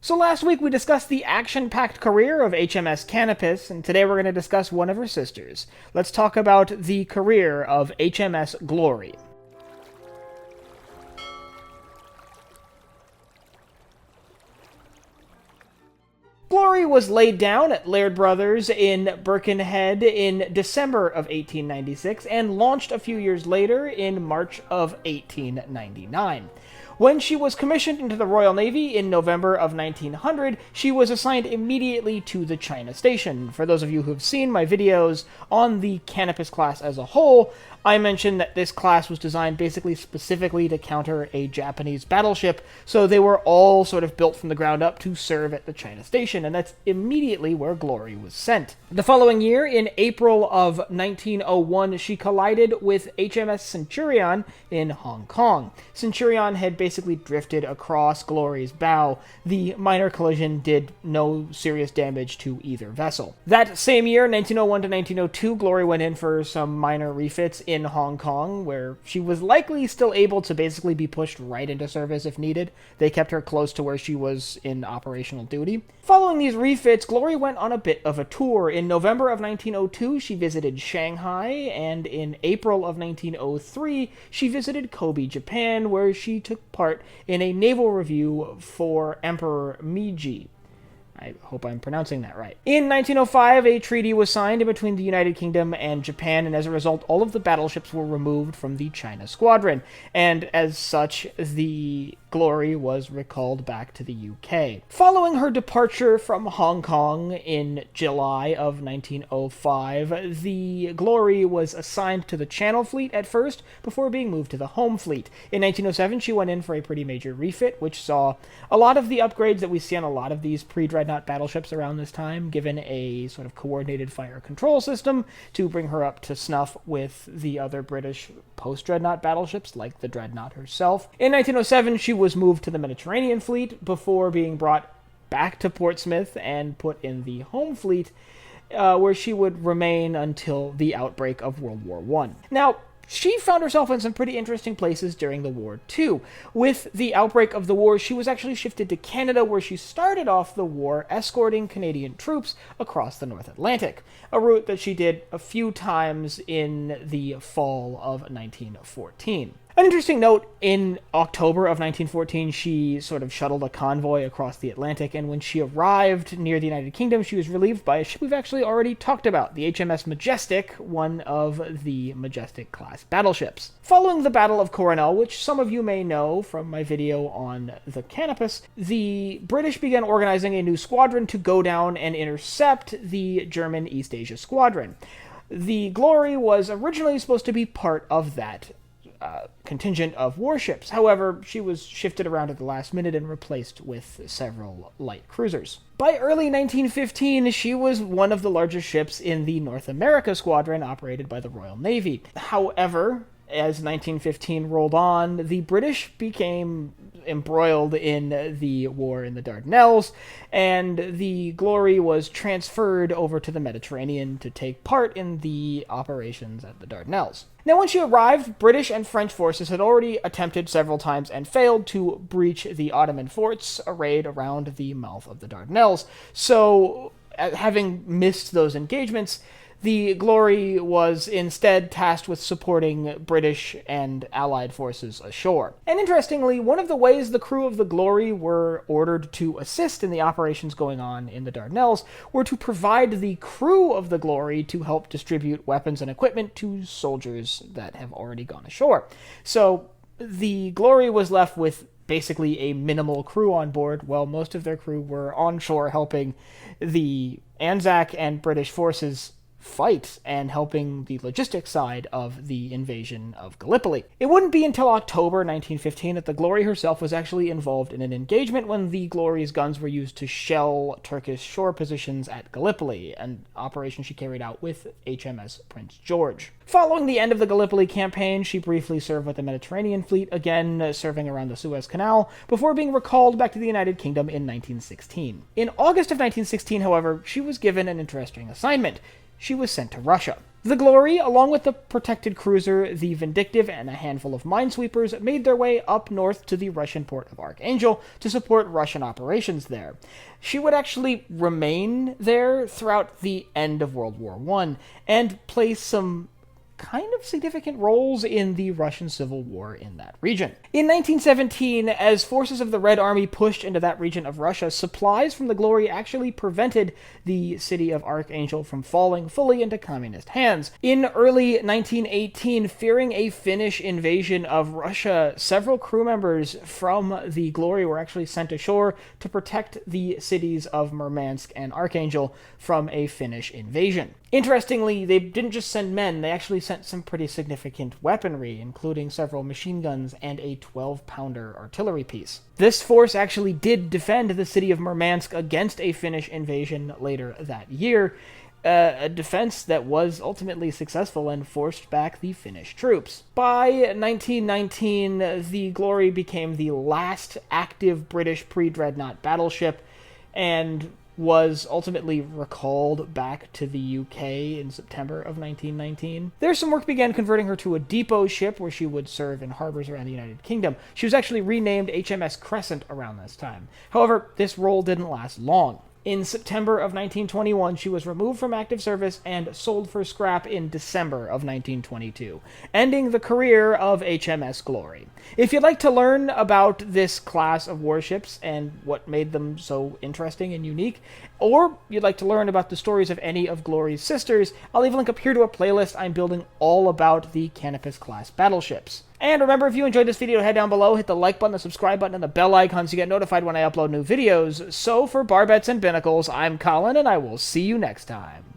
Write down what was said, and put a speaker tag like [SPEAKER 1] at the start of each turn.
[SPEAKER 1] So last week we discussed the action-packed career of HMS Canopus, and today we're going to discuss one of her sisters. Let's talk about the career of HMS Glory. Glory was laid down at Laird Brothers in Birkenhead in December of 1896 and launched a few years later in March of 1899. When she was commissioned into the Royal Navy in November of 1900, she was assigned immediately to the China Station. For those of you who have seen my videos on the Canopus class as a whole, I mentioned that this class was designed basically specifically to counter a Japanese battleship, so they were all sort of built from the ground up to serve at the China Station, and that's immediately where Glory was sent. The following year, in April of 1901, she collided with HMS Centurion in Hong Kong. Centurion had basically drifted across Glory's bow. The minor collision did no serious damage to either vessel. That same year, 1901 to 1902, Glory went in for some minor refits in Hong Kong, where she was likely still able to basically be pushed right into service if needed. They kept her close to where she was in operational duty. Following these refits, Glory went on a bit of a tour. In November of 1902, she visited Shanghai, and in April of 1903, she visited Kobe, Japan, where she took part in a naval review for Emperor Meiji. I hope I'm pronouncing that right. In 1905, a treaty was signed between the United Kingdom and Japan, and as a result, all of the battleships were removed from the China Squadron, and as such, the Glory was recalled back to the UK. Following her departure from Hong Kong in July of 1905, the Glory was assigned to the Channel Fleet at first, before being moved to the Home Fleet. In 1907, she went in for a pretty major refit, which saw a lot of the upgrades that we see on a lot of these pre-Dreadnought battleships around this time, given a sort of coordinated fire control system to bring her up to snuff with the other British post-Dreadnought battleships, like the Dreadnought herself. In 1907, she was moved to the Mediterranean Fleet before being brought back to Portsmouth and put in the Home Fleet, where she would remain until the outbreak of World War I. Now, she found herself in some pretty interesting places during the war, too. With the outbreak of the war, she was actually shifted to Canada, where she started off the war escorting Canadian troops across the North Atlantic, a route that she did a few times in the fall of 1914. An interesting note, in October of 1914, she sort of shuttled a convoy across the Atlantic, and when she arrived near the United Kingdom, she was relieved by a ship we've actually already talked about, the HMS Majestic, one of the Majestic-class battleships. Following the Battle of Coronel, which some of you may know from my video on the Canopus, the British began organizing a new squadron to go down and intercept the German East Asia Squadron. The Glory was originally supposed to be part of that contingent of warships. However, she was shifted around at the last minute and replaced with several light cruisers. By early 1915, she was one of the largest ships in the North America Squadron operated by the Royal Navy. However, as 1915 rolled on, the British became embroiled in the war in the Dardanelles, and the Glory was transferred over to the Mediterranean to take part in the operations at the Dardanelles. Now, when she arrived, British and French forces had already attempted several times and failed to breach the Ottoman forts arrayed around the mouth of the Dardanelles. So, having missed those engagements, the Glory was instead tasked with supporting British and Allied forces ashore. And interestingly, one of the ways the crew of the Glory were ordered to assist in the operations going on in the Dardanelles were to provide the crew of the Glory to help distribute weapons and equipment to soldiers that have already gone ashore. So the Glory was left with basically a minimal crew on board, while most of their crew were onshore helping the Anzac and British forces fight and helping the logistics side of the invasion of Gallipoli. It wouldn't be until October 1915 that the Glory herself was actually involved in an engagement when the Glory's guns were used to shell Turkish shore positions at Gallipoli, an operation she carried out with HMS Prince George. Following the end of the Gallipoli campaign, she briefly served with the Mediterranean Fleet, again serving around the Suez Canal, before being recalled back to the United Kingdom in 1916. In August of 1916, however, she was given an interesting assignment. She was sent to Russia. The Glory, along with the protected cruiser the Vindictive and a handful of minesweepers, made their way up north to the Russian port of Archangel to support Russian operations there. She would actually remain there throughout the end of World War I and play some kind of significant roles in the Russian Civil War in that region. In 1917, as forces of the Red Army pushed into that region of Russia, supplies from the Glory actually prevented the city of Archangel from falling fully into communist hands. In early 1918, fearing a Finnish invasion of Russia, several crew members from the Glory were actually sent ashore to protect the cities of Murmansk and Archangel from a Finnish invasion. Interestingly, they didn't just send men, they actually sent some pretty significant weaponry, including several machine guns and a 12-pounder artillery piece. This force actually did defend the city of Murmansk against a Finnish invasion later that year, a defense that was ultimately successful and forced back the Finnish troops. By 1919, the Glory became the last active British pre-dreadnought battleship, and was ultimately recalled back to the UK in September of 1919. There, some work began converting her to a depot ship where she would serve in harbors around the United Kingdom. She was actually renamed HMS Crescent around this time. However, this role didn't last long. In September of 1921, she was removed from active service and sold for scrap in December of 1922, ending the career of HMS Glory. If you'd like to learn about this class of warships and what made them so interesting and unique, or you'd like to learn about the stories of any of Glory's sisters, I'll leave a link up here to a playlist I'm building all about the Canopus-class battleships. And remember, if you enjoyed this video, head down below, hit the like button, the subscribe button, and the bell icon so you get notified when I upload new videos. So for Barbettes and Binnacles, I'm Colin, and I will see you next time.